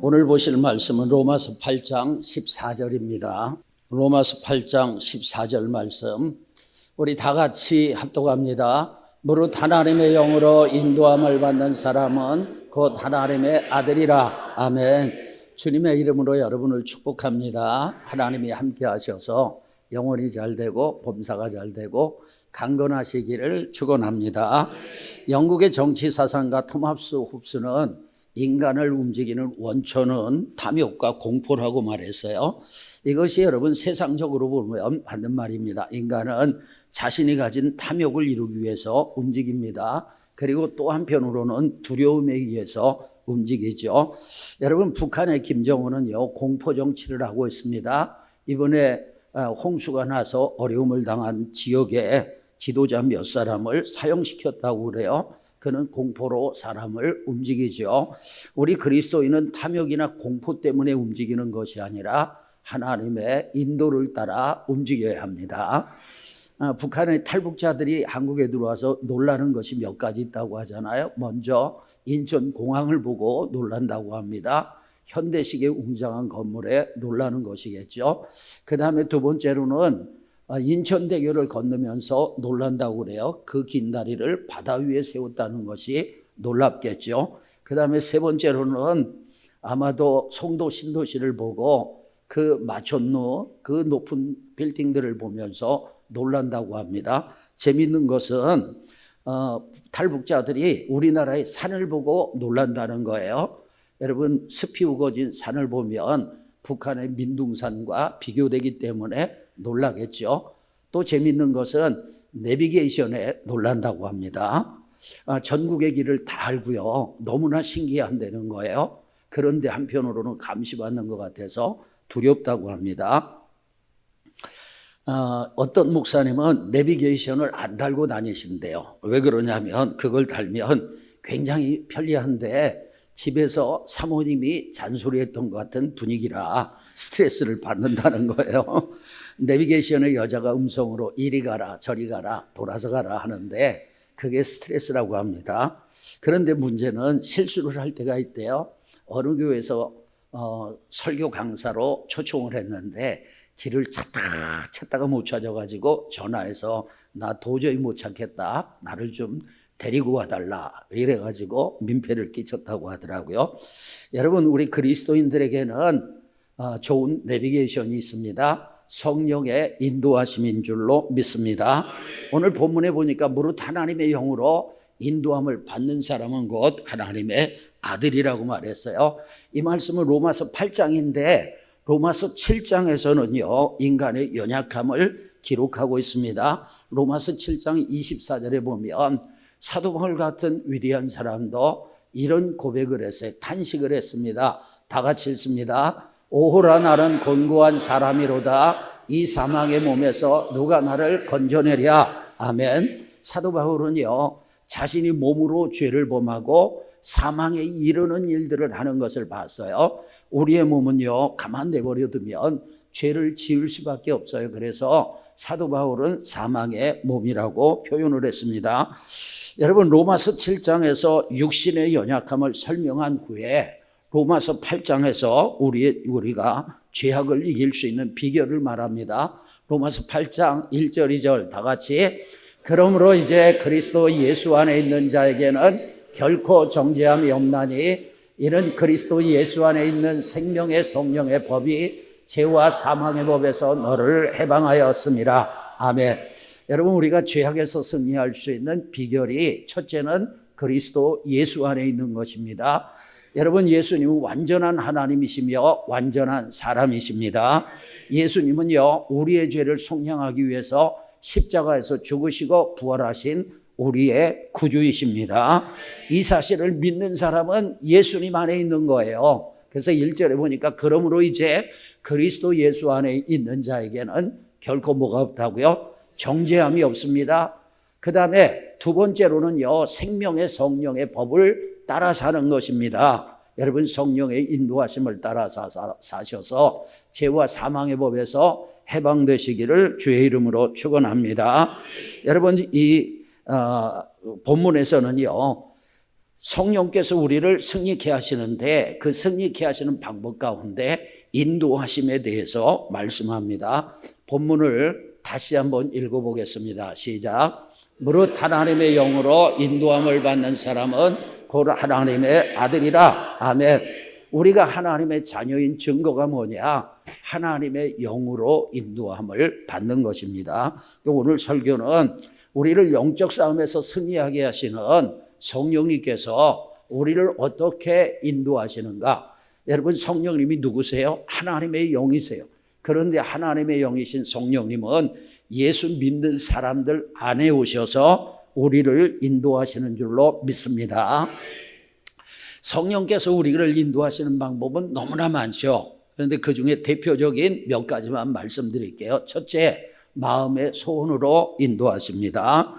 오늘 보실 말씀은 로마서 8장 14절입니다. 로마서 8장 14절 말씀 우리 다 같이 합독합니다. 무릇 하나님의 영으로 인도함을 받는 사람은 곧 하나님의 아들이라. 아멘. 주님의 이름으로 여러분을 축복합니다. 하나님이 함께 하셔서 영혼이 잘 되고 범사가 잘 되고 강건하시기를 축원합니다. 영국의 정치 사상가 토마스 홉스는 인간을 움직이는 원천은 탐욕과 공포라고 말했어요. 이것이 여러분 세상적으로 보면 맞는 말입니다. 인간은 자신이 가진 탐욕을 이루기 위해서 움직입니다. 그리고 또 한편으로는 두려움에 의해서 움직이죠. 여러분, 북한의 김정은은요 공포 정치를 하고 있습니다. 이번에 홍수가 나서 어려움을 당한 지역에 지도자 몇 사람을 사형시켰다고 그래요. 그는 공포로 사람을 움직이죠. 우리 그리스도인은 탐욕이나 공포 때문에 움직이는 것이 아니라 하나님의 인도를 따라 움직여야 합니다. 북한의 탈북자들이 한국에 들어와서 놀라는 것이 몇 가지 있다고 하잖아요. 먼저 인천공항을 보고 놀란다고 합니다. 현대식의 웅장한 건물에 놀라는 것이겠죠. 그 다음에 두 번째로는 인천대교를 건너면서 놀란다고 그래요. 그 긴 다리를 바다 위에 세웠다는 것이 놀랍겠죠. 그 다음에 세 번째로는 아마도 송도 신도시를 보고 그 마천루 그 높은 빌딩들을 보면서 놀란다고 합니다. 재미있는 것은 탈북자들이 우리나라의 산을 보고 놀란다는 거예요. 여러분, 습이 우거진 산을 보면 북한의 민둥산과 비교되기 때문에 놀라겠죠. 또 재미있는 것은 내비게이션에 놀란다고 합니다. 전국의 길을 다 알고요. 너무나 신기한다는 거예요. 그런데 한편으로는 감시받는 것 같아서 두렵다고 합니다. 어떤 목사님은 내비게이션을 안 달고 다니신대요. 왜 그러냐면 그걸 달면 굉장히 편리한데 집에서 사모님이 잔소리했던 것 같은 분위기라 스트레스를 받는다는 거예요. 내비게이션의 여자가 음성으로 이리 가라 저리 가라 돌아서 가라 하는데 그게 스트레스라고 합니다. 그런데 문제는 실수를 할 때가 있대요. 어느 교회에서 설교 강사로 초청을 했는데 길을 찾다가 못 찾아가지고 전화해서 나 도저히 못 찾겠다, 나를 좀 데리고 와달라 이래가지고 민폐를 끼쳤다고 하더라고요. 여러분, 우리 그리스도인들에게는 좋은 내비게이션이 있습니다. 성령의 인도하심인 줄로 믿습니다. 오늘 본문에 보니까 무릇 하나님의 영으로 인도함을 받는 사람은 곧 하나님의 아들이라고 말했어요. 이 말씀은 로마서 8장인데 로마서 7장에서는요 인간의 연약함을 기록하고 있습니다. 로마서 7장 24절에 보면 사도 바울 같은 위대한 사람도 이런 고백을 했어요. 탄식을 했습니다. 다 같이 읽습니다. 오호라, 나는 곤고한 사람이로다. 이 사망의 몸에서 누가 나를 건져내랴. 아멘. 사도 바울은요 자신이 몸으로 죄를 범하고 사망에 이르는 일들을 하는 것을 봤어요. 우리의 몸은요 가만 내버려 두면 죄를 지을 수밖에 없어요. 그래서 사도 바울은 사망의 몸이라고 표현을 했습니다. 여러분, 로마서 7장에서 육신의 연약함을 설명한 후에 로마서 8장에서 우리가 죄악을 이길 수 있는 비결을 말합니다. 로마서 8장 1절 2절 다 같이, 그러므로 이제 그리스도 예수 안에 있는 자에게는 결코 정죄함이 없나니 이는 그리스도 예수 안에 있는 생명의 성령의 법이 죄와 사망의 법에서 너를 해방하였습니다. 아멘. 여러분, 우리가 죄악에서 승리할 수 있는 비결이 첫째는 그리스도 예수 안에 있는 것입니다. 여러분, 예수님은 완전한 하나님이시며 완전한 사람이십니다. 예수님은요 우리의 죄를 속량하기 위해서 십자가에서 죽으시고 부활하신 우리의 구주이십니다. 이 사실을 믿는 사람은 예수님 안에 있는 거예요. 그래서 1절에 보니까 그러므로 이제 그리스도 예수 안에 있는 자에게는 결코 뭐가 없다고요? 정죄함이 없습니다. 그 다음에 두 번째로는요 생명의 성령의 법을 따라 사는 것입니다. 여러분, 성령의 인도하심을 따라 사셔서 죄와 사망의 법에서 해방되시기를 주의 이름으로 축원합니다. 여러분, 이 본문에서는요 성령께서 우리를 승리케 하시는데 그 승리케 하시는 방법 가운데 인도하심에 대해서 말씀합니다. 본문을 다시 한번 읽어보겠습니다. 시작. 무릇 하나님의 영으로 인도함을 받는 사람은 곧 하나님의 아들이라. 아멘. 우리가 하나님의 자녀인 증거가 뭐냐? 하나님의 영으로 인도함을 받는 것입니다. 오늘 설교는 우리를 영적 싸움에서 승리하게 하시는 성령님께서 우리를 어떻게 인도하시는가? 여러분, 성령님이 누구세요? 하나님의 영이세요. 그런데 하나님의 영이신 성령님은 예수 믿는 사람들 안에 오셔서 우리를 인도하시는 줄로 믿습니다. 성령께서 우리를 인도하시는 방법은 너무나 많죠. 그런데 그 중에 대표적인 몇 가지만 말씀드릴게요. 첫째, 마음의 소원으로 인도하십니다.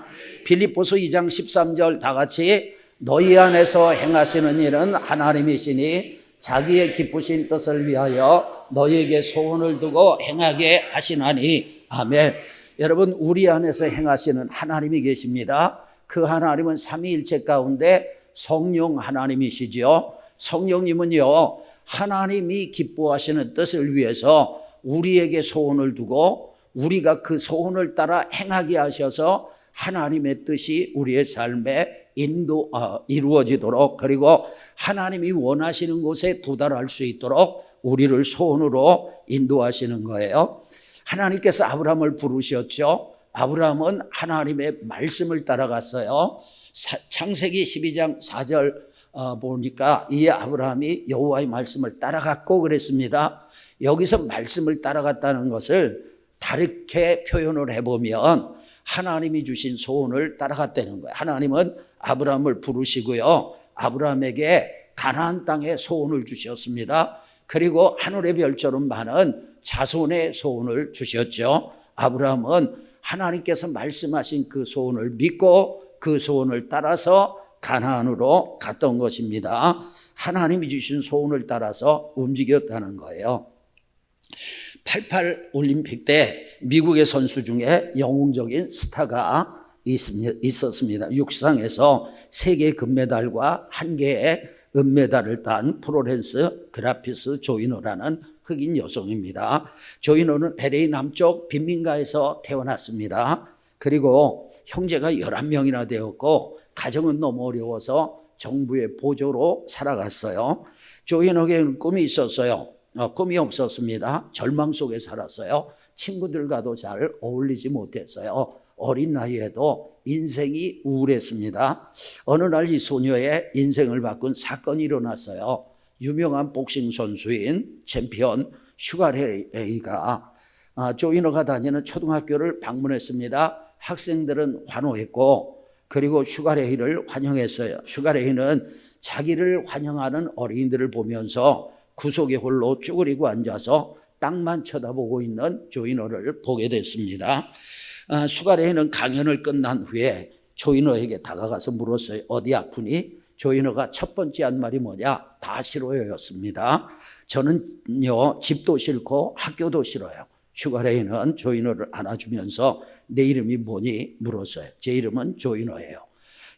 빌립보서 2장 13절 다 같이 너희 안에서 행하시는 일은 하나님이시니 자기의 기쁘신 뜻을 위하여 너희에게 소원을 두고 행하게 하시나니. 아멘. 여러분, 우리 안에서 행하시는 하나님이 계십니다. 그 하나님은 삼위일체 가운데 성령 하나님이시죠. 성령님은요, 하나님이 기뻐하시는 뜻을 위해서 우리에게 소원을 두고 우리가 그 소원을 따라 행하게 하셔서 하나님의 뜻이 우리의 삶에 이루어지도록, 그리고 하나님이 원하시는 곳에 도달할 수 있도록 우리를 소원으로 인도하시는 거예요. 하나님께서 아브라함을 부르셨죠. 아브라함은 하나님의 말씀을 따라갔어요. 창세기 12장 4절 보니까 이에 아브라함이 여호와의 말씀을 따라갔고 그랬습니다. 여기서 말씀을 따라갔다는 것을 다르게 표현을 해보면 하나님이 주신 소원을 따라갔다는 거예요. 하나님은 아브라함을 부르시고요, 아브라함에게 가나안 땅에 소원을 주셨습니다. 그리고 하늘의 별처럼 많은 자손의 소원을 주셨죠. 아브라함은 하나님께서 말씀하신 그 소원을 믿고 그 소원을 따라서 가나안으로 갔던 것입니다. 하나님이 주신 소원을 따라서 움직였다는 거예요. 88 올림픽 때 미국의 선수 중에 영웅적인 스타가 있었습니다. 육상에서 3개의 금메달과 1개의 은메달을 딴 플로렌스 그라피스 조이너라는 흑인 여성입니다. 조이너는 LA 남쪽 빈민가에서 태어났습니다. 그리고 형제가 11명이나 되었고 가정은 너무 어려워서 정부의 보조로 살아갔어요. 조이너에게는 꿈이 있었어요. 꿈이 없었습니다. 절망 속에 살았어요. 친구들과도 잘 어울리지 못했어요. 어린 나이에도 인생이 우울했습니다. 어느 날 이 소녀의 인생을 바꾼 사건이 일어났어요. 유명한 복싱 선수인 챔피언 슈가레이가 조이너가 다니는 초등학교를 방문했습니다. 학생들은 환호했고 그리고 슈가레이를 환영했어요. 슈가레이는 자기를 환영하는 어린이들을 보면서 구석에 홀로 쭈그리고 앉아서 땅만 쳐다보고 있는 조이너를 보게 됐습니다. 슈가레이는 강연을 끝난 후에 조이너에게 다가가서 물었어요. 어디 아프니? 조이너가 첫 번째 한 말이 뭐냐? 다 싫어요였습니다. 저는요, 집도 싫고 학교도 싫어요. 슈가레이는 조이너를 안아주면서 내 이름이 뭐니? 물었어요. 제 이름은 조이너예요.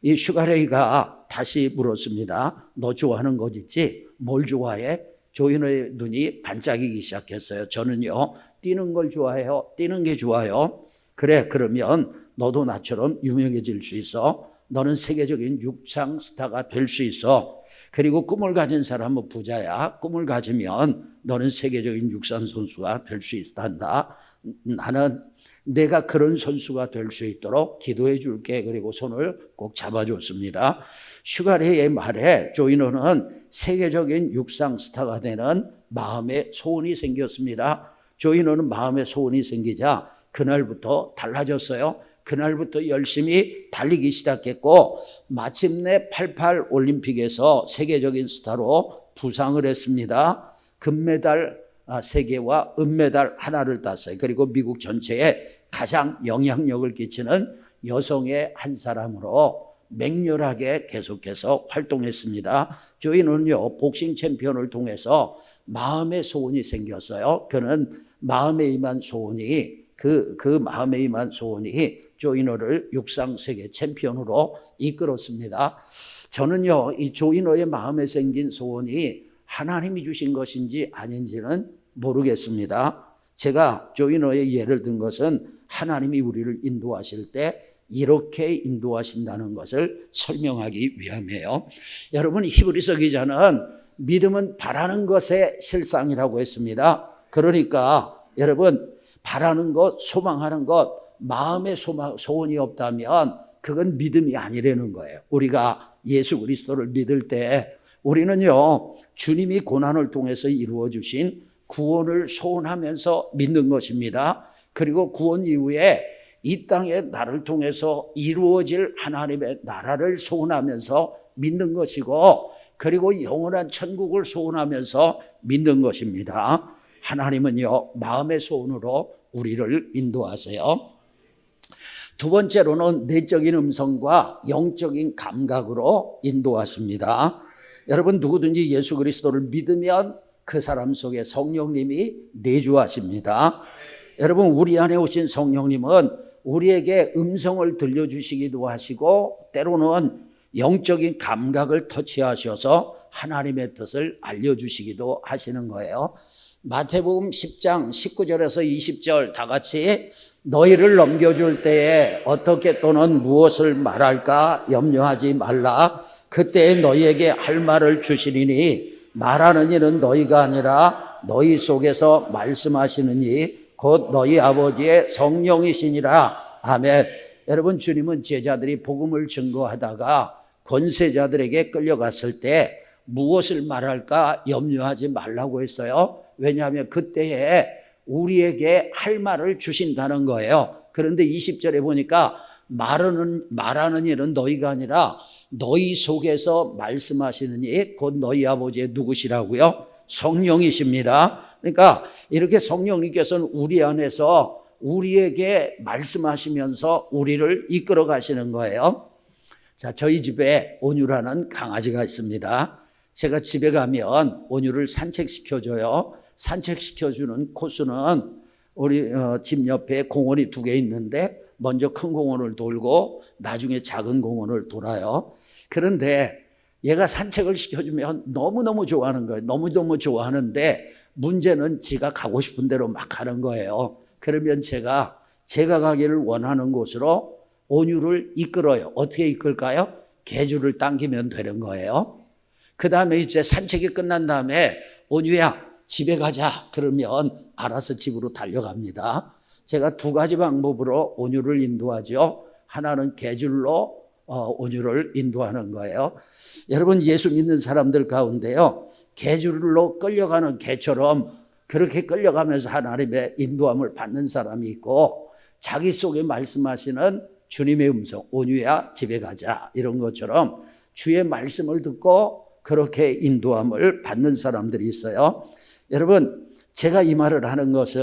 이 슈가레이가 다시 물었습니다. 너 좋아하는 것 있지? 뭘 좋아해? 조이너의 눈이 반짝이기 시작했어요. 저는요, 뛰는 걸 좋아해요. 뛰는 게 좋아요. 그래, 그러면 너도 나처럼 유명해질 수 있어. 너는 세계적인 육상 스타가 될 수 있어. 그리고 꿈을 가진 사람은 부자야. 꿈을 가지면 너는 세계적인 육상 선수가 될 수 있단다. 나는 내가 그런 선수가 될 수 있도록 기도해 줄게. 그리고 손을 꼭 잡아줬습니다. 슈가레이의 말에 조이너는 세계적인 육상 스타가 되는 마음의 소원이 생겼습니다. 조이너는 마음의 소원이 생기자 그날부터 달라졌어요. 그날부터 열심히 달리기 시작했고 마침내 88 올림픽에서 세계적인 스타로 부상을 했습니다. 금메달 3개와 은메달 1를 땄어요. 그리고 미국 전체에 가장 영향력을 끼치는 여성의 한 사람으로 맹렬하게 계속해서 활동했습니다. 조이너는요, 복싱 챔피언을 통해서 마음의 소원이 생겼어요. 그는 마음에 임한 소원이 그 마음에 임한 소원이 조이너를 육상 세계 챔피언으로 이끌었습니다. 저는요, 이 조인호의 마음에 생긴 소원이 하나님이 주신 것인지 아닌지는 모르겠습니다. 제가 조인호의 예를 든 것은 하나님이 우리를 인도하실 때 이렇게 인도하신다는 것을 설명하기 위함이에요. 여러분, 히브리서 기자는 믿음은 바라는 것의 실상이라고 했습니다. 그러니까 여러분, 바라는 것, 소망하는 것, 마음의 소원이 없다면 그건 믿음이 아니라는 거예요. 우리가 예수 그리스도를 믿을 때 우리는요, 주님이 고난을 통해서 이루어 주신 구원을 소원하면서 믿는 것입니다. 그리고 구원 이후에 이 땅에 나를 통해서 이루어질 하나님의 나라를 소원하면서 믿는 것이고, 그리고 영원한 천국을 소원하면서 믿는 것입니다. 하나님은요, 마음의 소원으로 우리를 인도하세요. 두 번째로는 내적인 음성과 영적인 감각으로 인도하십니다. 여러분, 누구든지 예수 그리스도를 믿으면 그 사람 속에 성령님이 내주하십니다. 여러분, 우리 안에 오신 성령님은 우리에게 음성을 들려주시기도 하시고 때로는 영적인 감각을 터치하셔서 하나님의 뜻을 알려주시기도 하시는 거예요. 마태복음 10장 19절에서 20절 다 같이, 너희를 넘겨줄 때에 어떻게 또는 무엇을 말할까 염려하지 말라. 그때에 너희에게 할 말을 주시리니 말하는 이는 너희가 아니라 너희 속에서 말씀하시는 이 곧 너희 아버지의 성령이시니라. 아멘. 여러분, 주님은 제자들이 복음을 증거하다가 권세자들에게 끌려갔을 때 무엇을 말할까 염려하지 말라고 했어요. 왜냐하면 그때에 우리에게 할 말을 주신다는 거예요. 그런데 20절에 보니까 말하는 일은 너희가 아니라 너희 속에서 말씀하시는 이 곧 너희 아버지의 누구시라고요? 성령이십니다. 그러니까 이렇게 성령님께서는 우리 안에서 우리에게 말씀하시면서 우리를 이끌어 가시는 거예요. 자, 저희 집에 온유라는 강아지가 있습니다. 제가 집에 가면 온유를 산책시켜줘요. 산책시켜주는 코스는 우리 집 옆에 공원이 2개 있는데 먼저 큰 공원을 돌고 나중에 작은 공원을 돌아요. 그런데 얘가 산책을 시켜주면 너무너무 좋아하는 거예요. 너무너무 좋아하는데 문제는 지가 가고 싶은 대로 막 가는 거예요. 그러면 제가 가기를 원하는 곳으로 온유를 이끌어요. 어떻게 이끌까요? 개줄을 당기면 되는 거예요. 그 다음에 이제 산책이 끝난 다음에 온유야, 집에 가자. 그러면 알아서 집으로 달려갑니다. 제가 2가지 방법으로 온유를 인도하죠. 하나는 개줄로 온유를 인도하는 거예요. 여러분, 예수 믿는 사람들 가운데요, 개줄로 끌려가는 개처럼 그렇게 끌려가면서 하나님의 인도함을 받는 사람이 있고, 자기 속에 말씀하시는 주님의 음성, 온유야 집에 가자, 이런 것처럼 주의 말씀을 듣고 그렇게 인도함을 받는 사람들이 있어요. 여러분, 제가 이 말을 하는 것은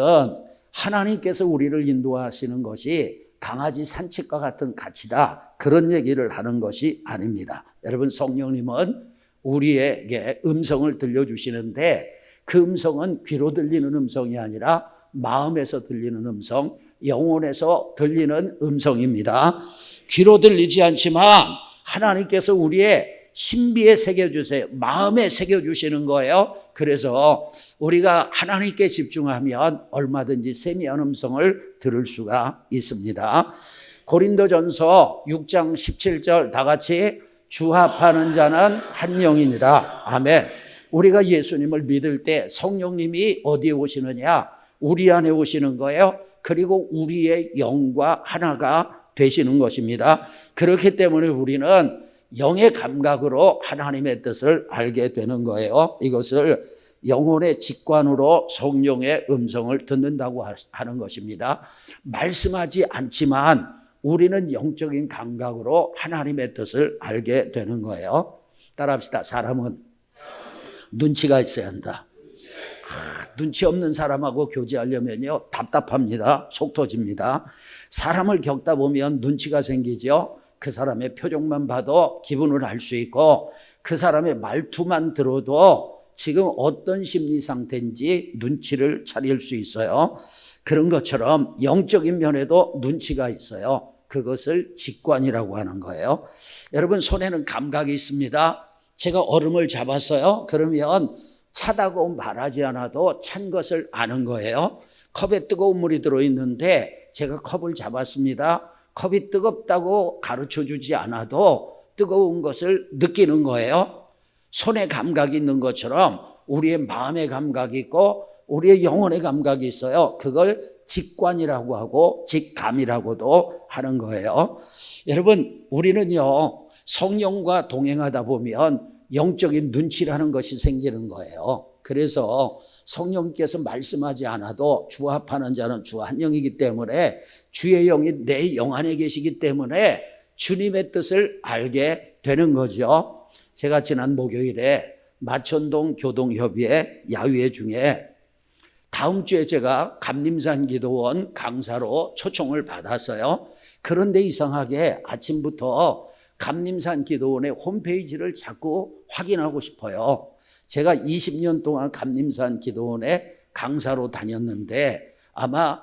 하나님께서 우리를 인도하시는 것이 강아지 산책과 같은 가치다, 그런 얘기를 하는 것이 아닙니다. 여러분, 성령님은 우리에게 음성을 들려주시는데 그 음성은 귀로 들리는 음성이 아니라 마음에서 들리는 음성, 영혼에서 들리는 음성입니다. 귀로 들리지 않지만 하나님께서 우리의 신비에 새겨주세요. 마음에 새겨주시는 거예요. 그래서 우리가 하나님께 집중하면 얼마든지 세미한 음성을 들을 수가 있습니다. 고린도전서 6장 17절 다 같이, 주합하는 자는 한 영이니라. 아멘. 우리가 예수님을 믿을 때 성령님이 어디에 오시느냐? 우리 안에 오시는 거예요. 그리고 우리의 영과 하나가 되시는 것입니다. 그렇기 때문에 우리는 영의 감각으로 하나님의 뜻을 알게 되는 거예요. 이것을 영혼의 직관으로 성령의 음성을 듣는다고 하는 것입니다. 말씀하지 않지만 우리는 영적인 감각으로 하나님의 뜻을 알게 되는 거예요. 따라합시다. 사람은 눈치가 있어야 한다. 눈치 없는 사람하고 교제하려면요, 답답합니다. 속 터집니다. 사람을 겪다 보면 눈치가 생기죠. 그 사람의 표정만 봐도 기분을 알 수 있고 그 사람의 말투만 들어도 지금 어떤 심리 상태인지 눈치를 차릴 수 있어요. 그런 것처럼 영적인 면에도 눈치가 있어요. 그것을 직관이라고 하는 거예요. 여러분, 손에는 감각이 있습니다. 제가 얼음을 잡았어요. 그러면 차다고 말하지 않아도 찬 것을 아는 거예요. 컵에 뜨거운 물이 들어있는데 제가 컵을 잡았습니다. 컵이 뜨겁다고 가르쳐 주지 않아도 뜨거운 것을 느끼는 거예요. 손에 감각이 있는 것처럼 우리의 마음의 감각이 있고 우리의 영혼의 감각이 있어요. 그걸 직관이라고 하고 직감이라고도 하는 거예요. 여러분, 우리는요, 성령과 동행하다 보면 영적인 눈치라는 것이 생기는 거예요. 그래서 성령께서 말씀하지 않아도 주합하는 자는 주 한 영이기 때문에 주의 영이 내 영 안에 계시기 때문에 주님의 뜻을 알게 되는 거죠. 제가 지난 목요일에 마천동 교동협의회 야유회 중에 다음 주에 제가 감림산 기도원 강사로 초청을 받았어요. 그런데 이상하게 아침부터 감림산 기도원의 홈페이지를 자꾸 확인하고 싶어요. 제가 20년 동안 감림산 기도원의 강사로 다녔는데 아마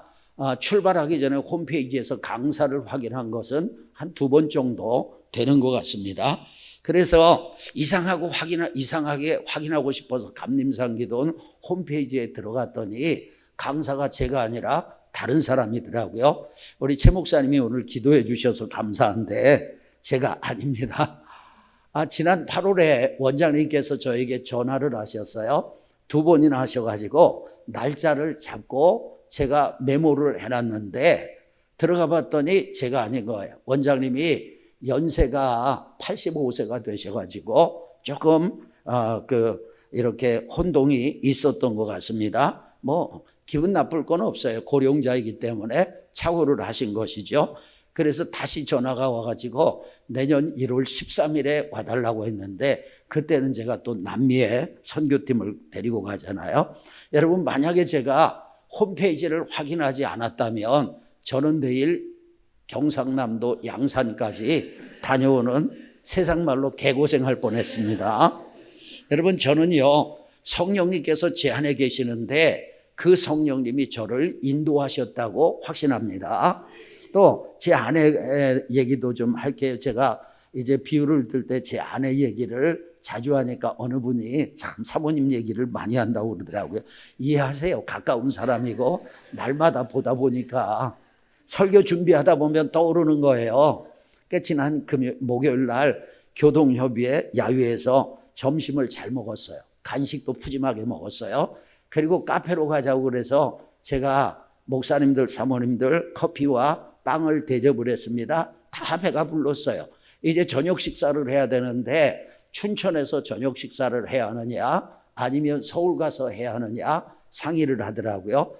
출발하기 전에 홈페이지에서 강사를 확인한 것은 한 2번 정도 되는 것 같습니다. 그래서 이상하게 확인하고 싶어서 감림산 기도원 홈페이지에 들어갔더니 강사가 제가 아니라 다른 사람이더라고요. 우리 최 목사님이 오늘 기도해 주셔서 감사한데 제가 아닙니다. 지난 8월에 원장님께서 저에게 전화를 하셨어요. 2번이나 하셔가지고 날짜를 잡고 제가 메모를 해놨는데 들어가 봤더니 제가 아닌 거예요. 원장님이 연세가 85세가 되셔가지고 조금 이렇게 혼동이 있었던 것 같습니다. 뭐 기분 나쁠 건 없어요. 고령자이기 때문에 착오를 하신 것이죠. 그래서 다시 전화가 와가지고 내년 1월 13일에 와달라고 했는데 그때는 제가 또 남미에 선교팀을 데리고 가잖아요. 여러분, 만약에 제가 홈페이지를 확인하지 않았다면 저는 내일 경상남도 양산까지 다녀오는 세상말로 개고생할 뻔했습니다. 여러분, 저는요, 성령님께서 제 안에 계시는데 그 성령님이 저를 인도하셨다고 확신합니다. 또 제 아내 얘기도 좀 할게요. 제가 이제 비유를 들 때 제 아내 얘기를 자주 하니까 어느 분이 참 사모님 얘기를 많이 한다고 그러더라고요. 이해하세요. 가까운 사람이고 날마다 보다 보니까 설교 준비하다 보면 떠오르는 거예요. 그러니까 지난 목요일 날 교동협의회 야유회에서 점심을 잘 먹었어요. 간식도 푸짐하게 먹었어요. 그리고 카페로 가자고 그래서 제가 목사님들, 사모님들 커피와 빵을 대접을 했습니다. 다 배가 불렀어요. 이제 저녁 식사를 해야 되는데 춘천에서 저녁 식사를 해야 하느냐 아니면 서울 가서 해야 하느냐 상의를 하더라고요.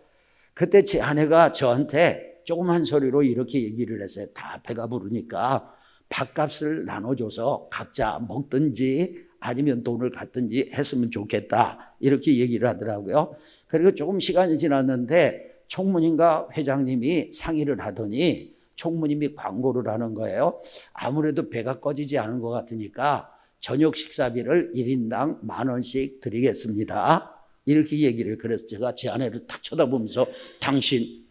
그때 제 아내가 저한테 조그만 소리로 이렇게 얘기를 했어요. 다 배가 부르니까 밥값을 나눠줘서 각자 먹든지 아니면 돈을 갖든지 했으면 좋겠다 이렇게 얘기를 하더라고요. 그리고 조금 시간이 지났는데 총무님과 회장님이 상의를 하더니 총무님이 광고를 하는 거예요. 아무래도 배가 꺼지지 않은 것 같으니까 저녁 식사비를 1인당 10,000원씩 드리겠습니다. 이렇게 얘기를. 그래서 제가 제 아내를 딱 쳐다보면서 당신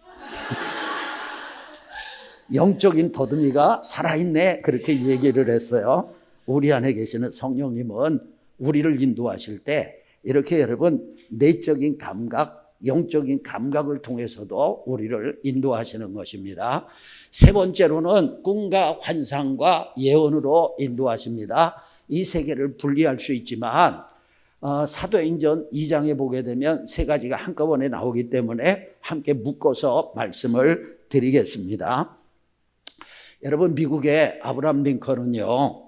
영적인 더듬이가 살아있네 그렇게 얘기를 했어요. 우리 안에 계시는 성령님은 우리를 인도하실 때 이렇게 여러분 내적인 감각, 영적인 감각을 통해서도 우리를 인도하시는 것입니다. 세 번째로는 꿈과 환상과 예언으로 인도하십니다. 이 세 개를 분리할 수 있지만 사도행전 2장에 보게 되면 세 가지가 한꺼번에 나오기 때문에 함께 묶어서 말씀을 드리겠습니다. 여러분, 미국의 아브라함 링컨은요,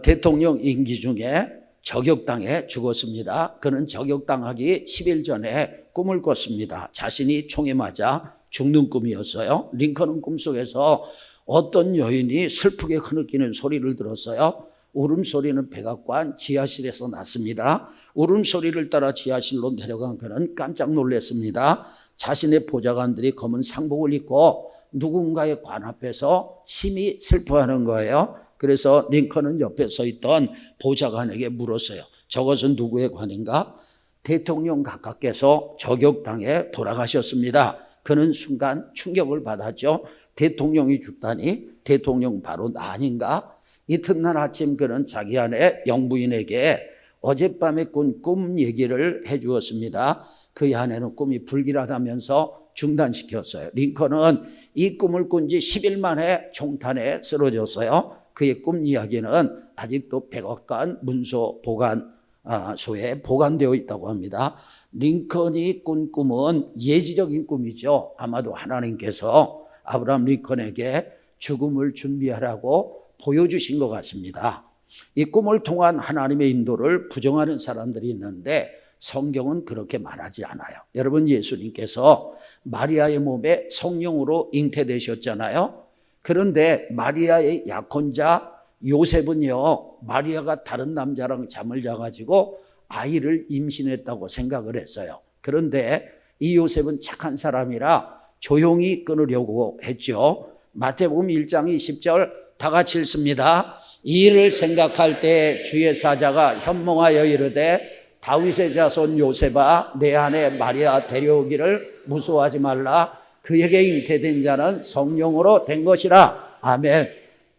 대통령 임기 중에 저격당해 죽었습니다. 그는 저격당하기 10일 전에 꿈을 꿨습니다. 자신이 총에 맞아 죽는 꿈이었어요. 링컨은 꿈속에서 어떤 여인이 슬프게 흐느끼는 소리를 들었어요. 울음소리는 백악관 지하실에서 났습니다. 울음소리를 따라 지하실로 내려간 그는 깜짝 놀랐습니다. 자신의 보좌관들이 검은 상복을 입고 누군가의 관 앞에서 심히 슬퍼하는 거예요. 그래서 링컨은 옆에 서 있던 보좌관에게 물었어요. 저것은 누구의 관인가? 대통령 각하께서 저격당해 돌아가셨습니다. 그는 순간 충격을 받았죠. 대통령이 죽다니, 대통령 바로 나 아닌가? 이튿날 아침 그는 자기 아내 영부인에게 어젯밤에 꾼 꿈 얘기를 해 주었습니다. 그의 아내는 꿈이 불길하다면서 중단시켰어요. 링컨은 이 꿈을 꾼 지 10일 만에 총탄에 쓰러졌어요. 그의 꿈 이야기는 아직도 백악관 문서 보관소에 보관되어 있다고 합니다. 링컨이 꾼 꿈은 예지적인 꿈이죠. 아마도 하나님께서 아브라함 링컨에게 죽음을 준비하라고 보여주신 것 같습니다. 이 꿈을 통한 하나님의 인도를 부정하는 사람들이 있는데 성경은 그렇게 말하지 않아요. 여러분, 예수님께서 마리아의 몸에 성령으로 잉태되셨잖아요. 그런데 마리아의 약혼자 요셉은요, 마리아가 다른 남자랑 잠을 자가지고 아이를 임신했다고 생각을 했어요. 그런데 이 요셉은 착한 사람이라 조용히 끊으려고 했죠. 마태복음 1장 20절 다 같이 읽습니다. 이 일을 생각할 때 주의 사자가 현몽하여 이르되 다윗의 자손 요셉아, 내 아내 마리아 데려오기를 무서워하지 말라. 그에게 잉태된 자는 성령으로 된 것이라. 아멘.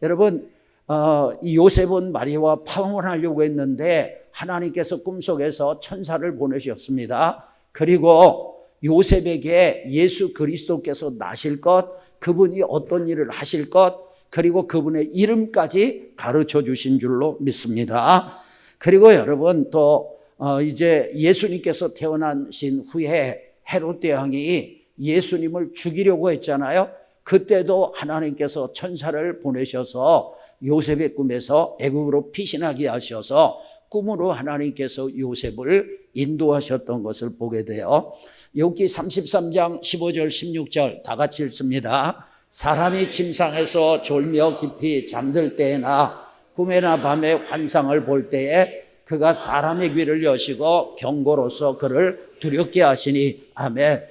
여러분, 이 요셉은 마리아와 파혼하려고 했는데 하나님께서 꿈속에서 천사를 보내셨습니다. 그리고 요셉에게 예수 그리스도께서 나실 것, 그분이 어떤 일을 하실 것, 그리고 그분의 이름까지 가르쳐 주신 줄로 믿습니다. 그리고 여러분, 또 이제 예수님께서 태어나신 후에 헤롯 대왕이 예수님을 죽이려고 했잖아요. 그때도 하나님께서 천사를 보내셔서 요셉의 꿈에서 애굽으로 피신하게 하셔서 꿈으로 하나님께서 요셉을 인도하셨던 것을 보게 돼요. 욥기 33장 15절 16절 다 같이 읽습니다. 사람이 침상에서 졸며 깊이 잠들 때나 꿈에나 밤에 환상을 볼 때에 그가 사람의 귀를 여시고 경고로서 그를 두렵게 하시니. 아멘.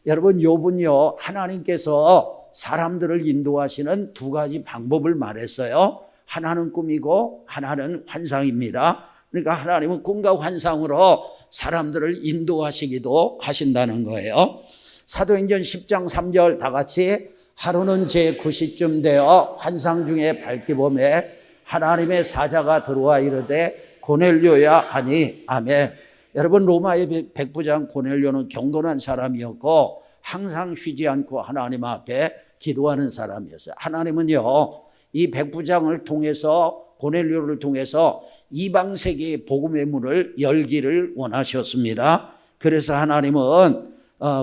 여러분, 욥은요, 하나님께서 사람들을 인도하시는 두 가지 방법을 말했어요. 하나는 꿈이고 하나는 환상입니다. 그러니까 하나님은 꿈과 환상으로 사람들을 인도하시기도 하신다는 거예요. 사도행전 10장 3절 다 같이 하루는 제9시쯤 되어 환상 중에 밝히봄에 하나님의 사자가 들어와 이르되 고넬료야 하니. 아멘. 여러분, 로마의 백부장 고넬료는 경건한 사람이었고 항상 쉬지 않고 하나님 앞에 기도하는 사람이었어요. 하나님은요, 이 백부장을 통해서, 고넬료를 통해서 이방 세계의 복음의 문을 열기를 원하셨습니다. 그래서 하나님은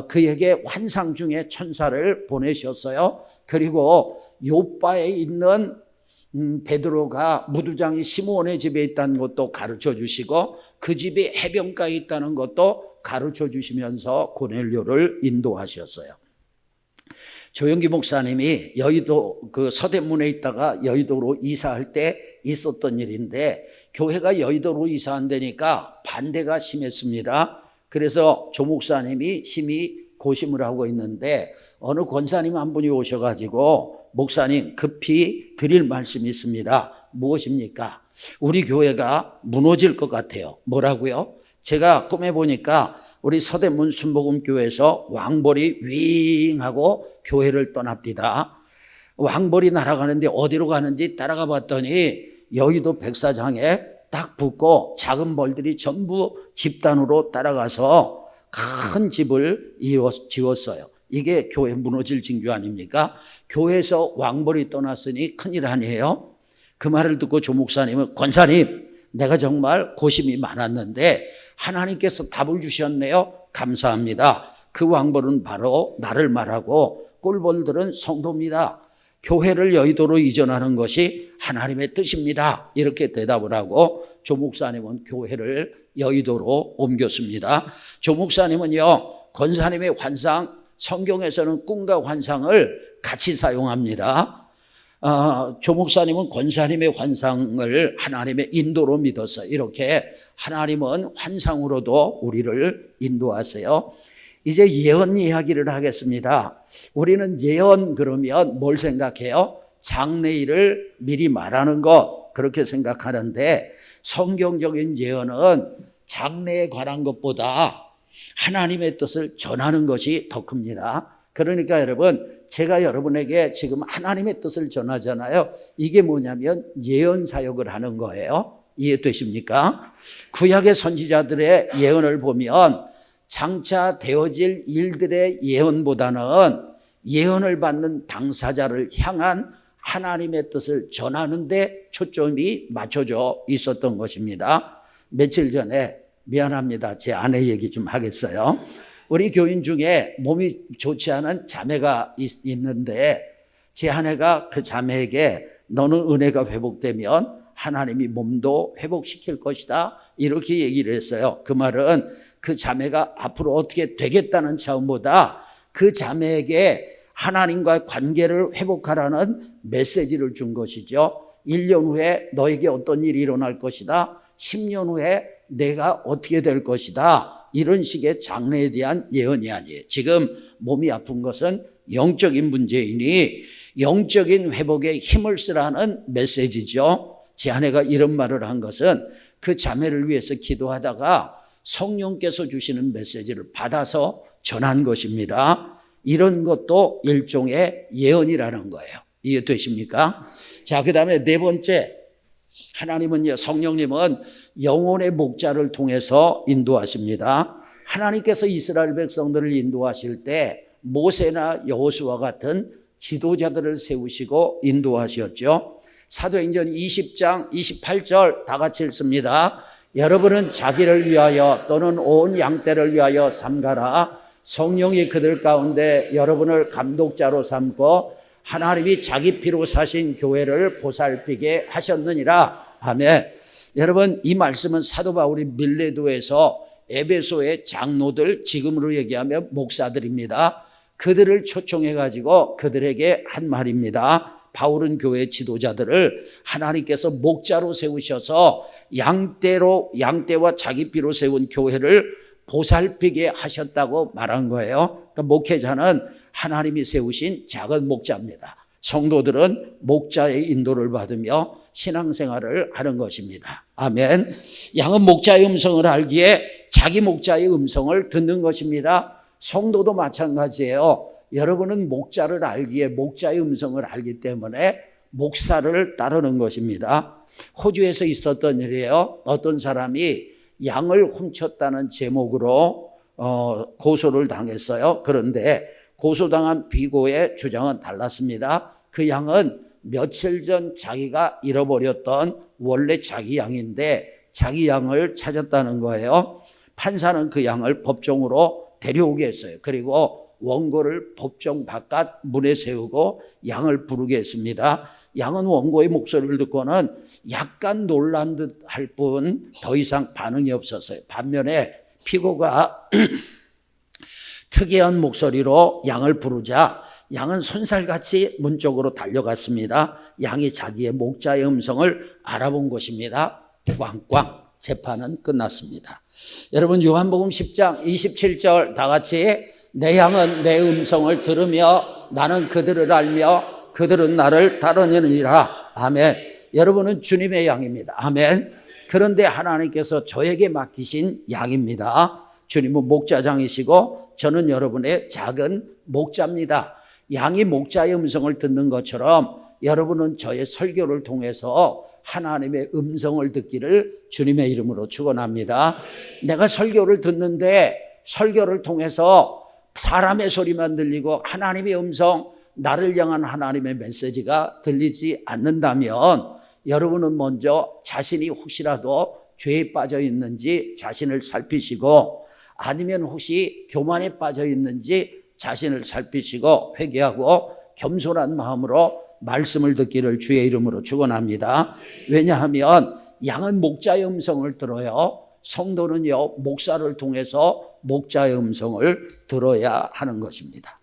그에게 환상 중에 천사를 보내셨어요. 그리고 요바에 있는 베드로가 무두장이 시므온의 집에 있다는 것도 가르쳐 주시고 그 집이 해변가에 있다는 것도 가르쳐 주시면서 고넬료를 인도하셨어요. 조영기 목사님이 여의도 그 서대문에 있다가 여의도로 이사할 때 있었던 일인데, 교회가 여의도로 이사한다니까 반대가 심했습니다. 그래서 조 목사님이 심히 고심을 하고 있는데 어느 권사님 한 분이 오셔가지고, 목사님 급히 드릴 말씀이 있습니다. 무엇입니까? 우리 교회가 무너질 것 같아요. 뭐라고요? 제가 꿈에 보니까 우리 서대문 순복음교회에서 왕벌이 윙 하고 교회를 떠납니다. 왕벌이 날아가는데 어디로 가는지 따라가 봤더니 여의도 백사장에 딱 붙고 작은 벌들이 전부 집단으로 따라가서 큰 집을 지었어요. 이게 교회 무너질 징조 아닙니까? 교회에서 왕벌이 떠났으니 큰일 아니에요? 그 말을 듣고 조 목사님은, 권사님, 내가 정말 고심이 많았는데 하나님께서 답을 주셨네요. 감사합니다. 그 왕벌은 바로 나를 말하고 꿀벌들은 성도입니다. 교회를 여의도로 이전하는 것이 하나님의 뜻입니다. 이렇게 대답을 하고 조 목사님은 교회를 여의도로 옮겼습니다. 조 목사님은요, 권사님의 환상, 성경에서는 꿈과 환상을 같이 사용합니다. 조 목사님은 권사님의 환상을 하나님의 인도로 믿었어요. 이렇게 하나님은 환상으로도 우리를 인도하세요. 이제 예언 이야기를 하겠습니다. 우리는 예언 그러면 뭘 생각해요? 장래일을 미리 말하는 것, 그렇게 생각하는데 성경적인 예언은 장래에 관한 것보다 하나님의 뜻을 전하는 것이 더 큽니다. 그러니까 여러분, 제가 여러분에게 지금 하나님의 뜻을 전하잖아요. 이게 뭐냐면 예언 사역을 하는 거예요. 이해되십니까? 구약의 선지자들의 예언을 보면 장차 되어질 일들의 예언보다는 예언을 받는 당사자를 향한 하나님의 뜻을 전하는 데 초점이 맞춰져 있었던 것입니다. 며칠 전에 미안합니다. 제 아내 얘기 좀 하겠어요. 우리 교인 중에 몸이 좋지 않은 자매가 있는데 제 아내가 그 자매에게 너는 은혜가 회복되면 하나님이 몸도 회복시킬 것이다 이렇게 얘기를 했어요. 그 말은 그 자매가 앞으로 어떻게 되겠다는 차원보다 그 자매에게 하나님과의 관계를 회복하라는 메시지를 준 것이죠. 1년 후에 너에게 어떤 일이 일어날 것이다. 10년 후에 내가 어떻게 될 것이다. 이런 식의 장래에 대한 예언이 아니에요. 지금 몸이 아픈 것은 영적인 문제이니 영적인 회복에 힘을 쓰라는 메시지죠. 제 아내가 이런 말을 한 것은 그 자매를 위해서 기도하다가 성령께서 주시는 메시지를 받아서 전한 것입니다. 이런 것도 일종의 예언이라는 거예요. 이해되십니까? 자, 그 다음에 네 번째, 하나님은요, 성령님은 영혼의 목자를 통해서 인도하십니다. 하나님께서 이스라엘 백성들을 인도하실 때 모세나 여호수아 같은 지도자들을 세우시고 인도하셨죠. 사도행전 20장 28절 다 같이 읽습니다. 여러분은 자기를 위하여 또는 온 양떼를 위하여 삼가라. 성령이 그들 가운데 여러분을 감독자로 삼고 하나님이 자기 피로 사신 교회를 보살피게 하셨느니라. 아멘. 여러분, 이 말씀은 사도 바울이 밀레도에서 에베소의 장로들, 지금으로 얘기하면 목사들입니다. 그들을 초청해 가지고 그들에게 한 말입니다. 바울은 교회 지도자들을 하나님께서 목자로 세우셔서 양떼와 자기 피로 세운 교회를 보살피게 하셨다고 말한 거예요. 그러니까 목회자는 하나님이 세우신 작은 목자입니다. 성도들은 목자의 인도를 받으며 신앙생활을 하는 것입니다. 아멘. 양은 목자의 음성을 알기에 자기 목자의 음성을 듣는 것입니다. 성도도 마찬가지예요. 여러분은 목자를 알기에 목자의 음성을 알기 때문에 목사를 따르는 것입니다. 호주에서 있었던 일이에요. 어떤 사람이 양을 훔쳤다는 제목으로 고소를 당했어요. 그런데 고소당한 피고의 주장은 달랐습니다. 그 양은 며칠 전 자기가 잃어버렸던 원래 자기 양인데 자기 양을 찾았다는 거예요. 판사는 그 양을 법정으로 데려오게 했어요. 그리고 원고를 법정 바깥 문에 세우고 양을 부르게 했습니다. 양은 원고의 목소리를 듣고는 약간 놀란 듯 할 뿐 더 이상 반응이 없었어요. 반면에 피고가 특이한 목소리로 양을 부르자 양은 손살같이 문 쪽으로 달려갔습니다. 양이 자기의 목자의 음성을 알아본 것입니다. 꽝꽝. 재판은 끝났습니다. 여러분, 요한복음 10장 27절 다 같이 내 양은 내 음성을 들으며 나는 그들을 알며 그들은 나를 따르느니라. 아멘. 여러분은 주님의 양입니다. 아멘. 그런데 하나님께서 저에게 맡기신 양입니다. 주님은 목자장이시고 저는 여러분의 작은 목자입니다. 양이 목자의 음성을 듣는 것처럼 여러분은 저의 설교를 통해서 하나님의 음성을 듣기를 주님의 이름으로 축원합니다. 내가 설교를 듣는데 설교를 통해서 사람의 소리만 들리고 하나님의 음성, 나를 향한 하나님의 메시지가 들리지 않는다면 여러분은 먼저 자신이 혹시라도 죄에 빠져 있는지 자신을 살피시고 아니면 혹시 교만에 빠져 있는지 자신을 살피시고 회개하고 겸손한 마음으로 말씀을 듣기를 주의 이름으로 축원합니다. 왜냐하면 양은 목자의 음성을 들어요. 성도는요, 목사를 통해서 목자의 음성을 들어야 하는 것입니다.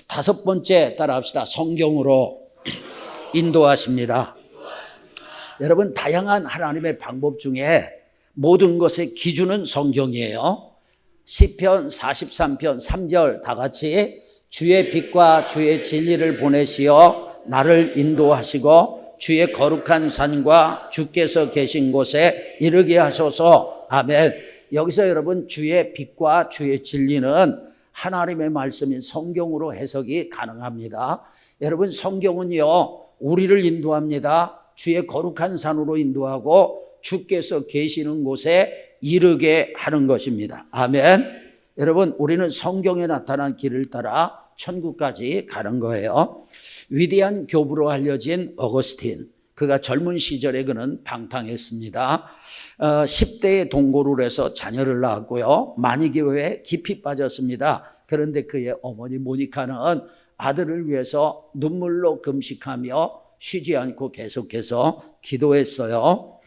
다섯 번째 따라합시다. 성경으로 인도하십니다. 여러분, 다양한 하나님의 방법 중에 모든 것의 기준은 성경이에요. 시편 43편 3절 다 같이 주의 빛과 주의 진리를 보내시어 나를 인도하시고 주의 거룩한 산과 주께서 계신 곳에 이르게 하소서. 아멘. 여기서 여러분, 주의 빛과 주의 진리는 하나님의 말씀인 성경으로 해석이 가능합니다. 여러분, 성경은요, 우리를 인도합니다. 주의 거룩한 산으로 인도하고 주께서 계시는 곳에 이르게 하는 것입니다. 아멘. 여러분, 우리는 성경에 나타난 길을 따라 천국까지 가는 거예요. 위대한 교부로 알려진 어거스틴, 그가 젊은 시절에 그는 방탕했습니다. 10대에 동거를 해서 자녀를 낳았고요. 마니교회에 깊이 빠졌습니다. 그런데 그의 어머니 모니카는 아들을 위해서 눈물로 금식하며 쉬지 않고 계속해서 기도했어요.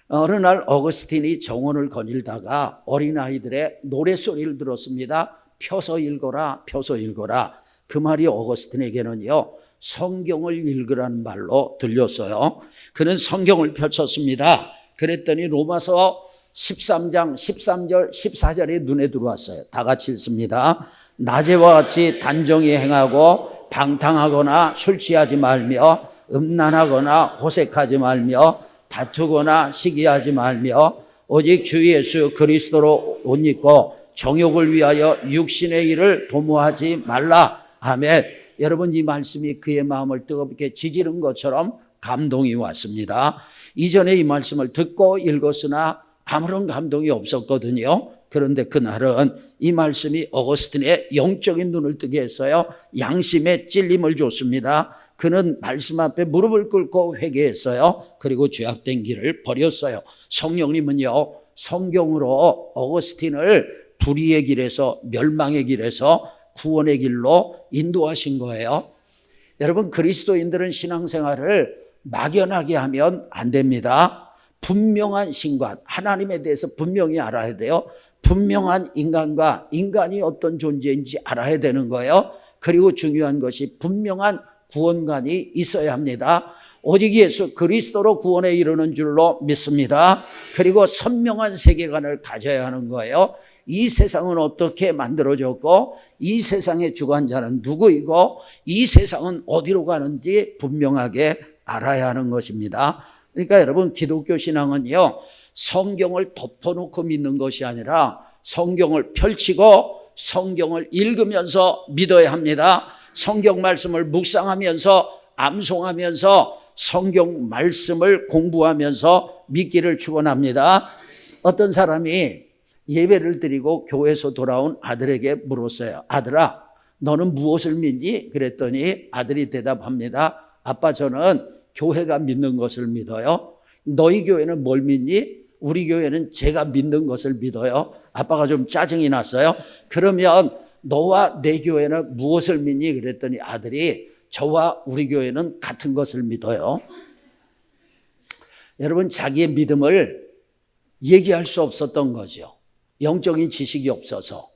어느 날 어거스틴이 정원을 거닐다가 어린아이들의 노랫소리를 들었습니다. 펴서 읽어라, 펴서 읽어라. 그 말이 어거스틴에게는요, 성경을 읽으라는 말로 들렸어요. 그는 성경을 펼쳤습니다. 그랬더니 로마서 13장 13절 14절에 눈에 들어왔어요. 다 같이 읽습니다. 낮에와 같이 단정히 행하고 방탕하거나 술 취하지 말며 음란하거나 호색하지 말며 다투거나 시기하지 말며 오직 주 예수 그리스도로 옷 입고 정욕을 위하여 육신의 일을 도모하지 말라. 아멘. 여러분, 이 말씀이 그의 마음을 뜨겁게 지지는 것처럼 감동이 왔습니다. 이전에 이 말씀을 듣고 읽었으나 아무런 감동이 없었거든요. 그런데 그날은 이 말씀이 어거스틴의 영적인 눈을 뜨게 했어요. 양심의 찔림을 줬습니다. 그는 말씀 앞에 무릎을 꿇고 회개했어요. 그리고 죄악된 길을 버렸어요. 성령님은요, 성경으로 어거스틴을 불의의 길에서 멸망의 길에서 구원의 길로 인도하신 거예요. 여러분, 그리스도인들은 신앙생활을 막연하게 하면 안 됩니다. 분명한 신관, 하나님에 대해서 분명히 알아야 돼요. 분명한 인간과 인간이 어떤 존재인지 알아야 되는 거예요. 그리고 중요한 것이 분명한 구원관이 있어야 합니다. 오직 예수 그리스도로 구원에 이르는 줄로 믿습니다. 그리고 선명한 세계관을 가져야 하는 거예요. 이 세상은 어떻게 만들어졌고 이 세상의 주관자는 누구이고 이 세상은 어디로 가는지 분명하게 알아야 하는 것입니다. 그러니까 여러분, 기독교 신앙은요, 성경을 덮어놓고 믿는 것이 아니라 성경을 펼치고 성경을 읽으면서 믿어야 합니다. 성경 말씀을 묵상하면서 암송하면서 성경 말씀을 공부하면서 믿기를 축원합니다. 어떤 사람이 예배를 드리고 교회에서 돌아온 아들에게 물었어요. 아들아, 너는 무엇을 믿니? 그랬더니 아들이 대답합니다. 아빠, 저는 교회가 믿는 것을 믿어요. 너희 교회는 뭘 믿니? 우리 교회는 제가 믿는 것을 믿어요. 아빠가 좀 짜증이 났어요. 그러면 너와 내 교회는 무엇을 믿니? 그랬더니 아들이 저와 우리 교회는 같은 것을 믿어요. 여러분, 자기의 믿음을 얘기할 수 없었던 거죠. 영적인 지식이 없어서.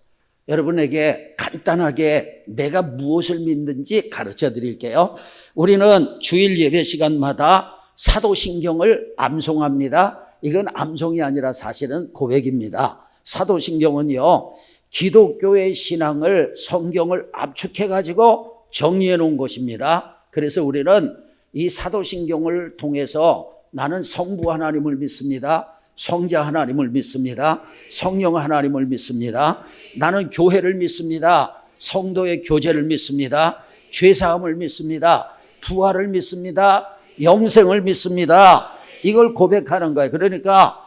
여러분에게 간단하게 내가 무엇을 믿는지 가르쳐 드릴게요. 우리는 주일 예배 시간마다 사도신경을 암송합니다. 이건 암송이 아니라 사실은 고백입니다. 사도신경은요, 기독교의 신앙을, 성경을 압축해가지고 정리해 놓은 것입니다. 그래서 우리는 이 사도신경을 통해서 나는 성부 하나님을 믿습니다. 성자 하나님을 믿습니다. 성령 하나님을 믿습니다. 나는 교회를 믿습니다. 성도의 교제를 믿습니다. 죄사함을 믿습니다. 부활을 믿습니다. 영생을 믿습니다. 이걸 고백하는 거예요. 그러니까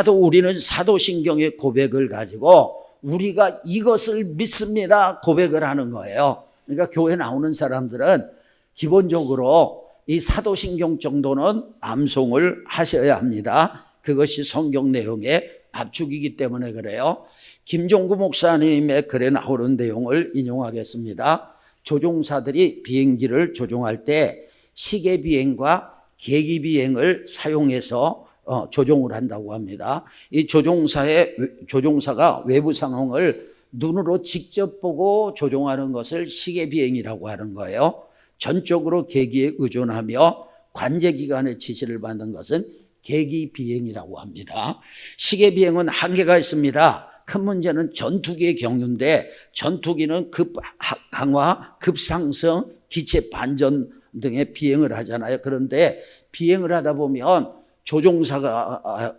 우리는 사도신경의 고백을 가지고 우리가 이것을 믿습니다 고백을 하는 거예요. 그러니까 교회 나오는 사람들은 기본적으로 이 사도신경 정도는 암송을 하셔야 합니다. 그것이 성경 내용의 압축이기 때문에 그래요. 김종구 목사님의 글에 나오는 내용을 인용하겠습니다. 조종사들이 비행기를 조종할 때 시계비행과 계기비행을 사용해서 조종을 한다고 합니다. 이 조종사가 외부 상황을 눈으로 직접 보고 조종하는 것을 시계비행이라고 하는 거예요. 전적으로 계기에 의존하며 관제기관의 지시를 받는 것은 계기비행이라고 합니다. 시계비행은 한계가 있습니다. 큰 문제는 전투기의 경유인데 전투기는 급강화, 급상승, 기체 반전 등의 비행을 하잖아요. 그런데 비행을 하다 보면 조종사가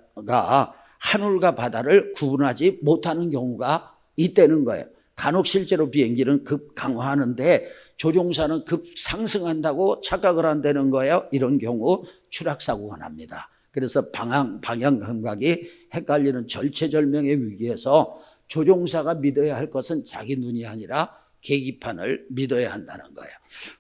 하늘과 바다를 구분하지 못하는 경우가 있다는 거예요. 간혹 실제로 비행기는 급 강화하는데 조종사는 급 상승한다고 착각을 한다는 거예요. 이런 경우 추락사고가 납니다. 그래서 방향 감각이 헷갈리는 절체절명의 위기에서 조종사가 믿어야 할 것은 자기 눈이 아니라 계기판을 믿어야 한다는 거예요.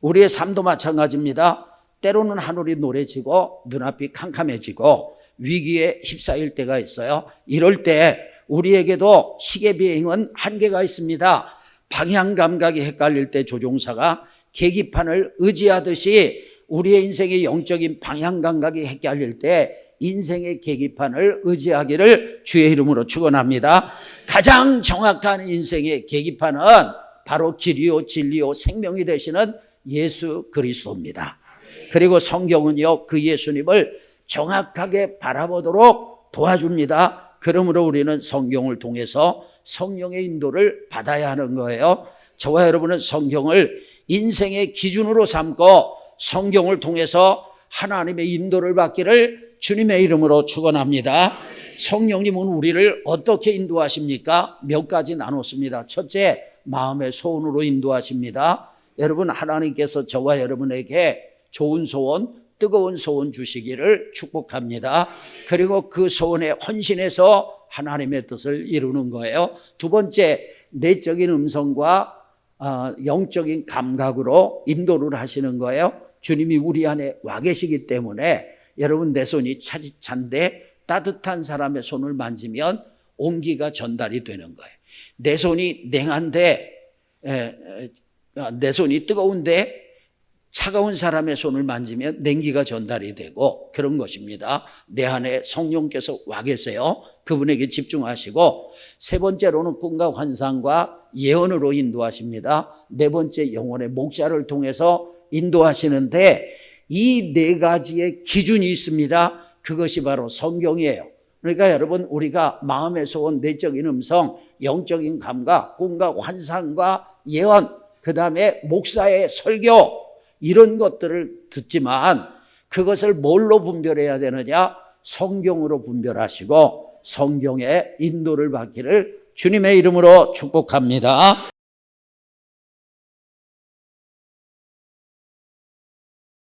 우리의 삶도 마찬가지입니다. 때로는 하늘이 노래지고 눈앞이 캄캄해지고 위기에 휩싸일 때가 있어요. 이럴 때 우리에게도 시계 비행은 한계가 있습니다. 방향 감각이 헷갈릴 때 조종사가 계기판을 의지하듯이 우리의 인생의 영적인 방향 감각이 헷갈릴 때 인생의 계기판을 의지하기를 주의 이름으로 축원합니다. 가장 정확한 인생의 계기판은 바로 길이요 진리요 생명이 되시는 예수 그리스도입니다. 그리고 성경은요, 그 예수님을 정확하게 바라보도록 도와줍니다. 그러므로 우리는 성경을 통해서 성령의 인도를 받아야 하는 거예요. 저와 여러분은 성경을 인생의 기준으로 삼고 성경을 통해서 하나님의 인도를 받기를 주님의 이름으로 축원합니다. 성령님은 우리를 어떻게 인도하십니까? 몇 가지 나눴습니다. 첫째, 마음의 소원으로 인도하십니다. 여러분, 하나님께서 저와 여러분에게 좋은 소원, 뜨거운 소원 주시기를 축복합니다. 그리고 그 소원에 헌신해서 하나님의 뜻을 이루는 거예요. 두 번째, 내적인 음성과 영적인 감각으로 인도를 하시는 거예요. 주님이 우리 안에 와 계시기 때문에 여러분, 내 손이 찬데 따뜻한 사람의 손을 만지면 온기가 전달이 되는 거예요. 내 손이 냉한데 내 손이 뜨거운데 차가운 사람의 손을 만지면 냉기가 전달이 되고 그런 것입니다. 내 안에 성령께서 와 계세요. 그분에게 집중하시고, 세 번째로는 꿈과 환상과 예언으로 인도하십니다. 네 번째, 영혼의 목자를 통해서 인도하시는데 이 네 가지의 기준이 있습니다. 그것이 바로 성경이에요. 그러니까 여러분, 우리가 마음의 소원, 내적인 음성, 영적인 감각, 꿈과 환상과 예언, 그 다음에 목사의 설교, 이런 것들을 듣지만 그것을 뭘로 분별해야 되느냐? 성경으로 분별하시고 성경의 인도를 받기를 주님의 이름으로 축복합니다.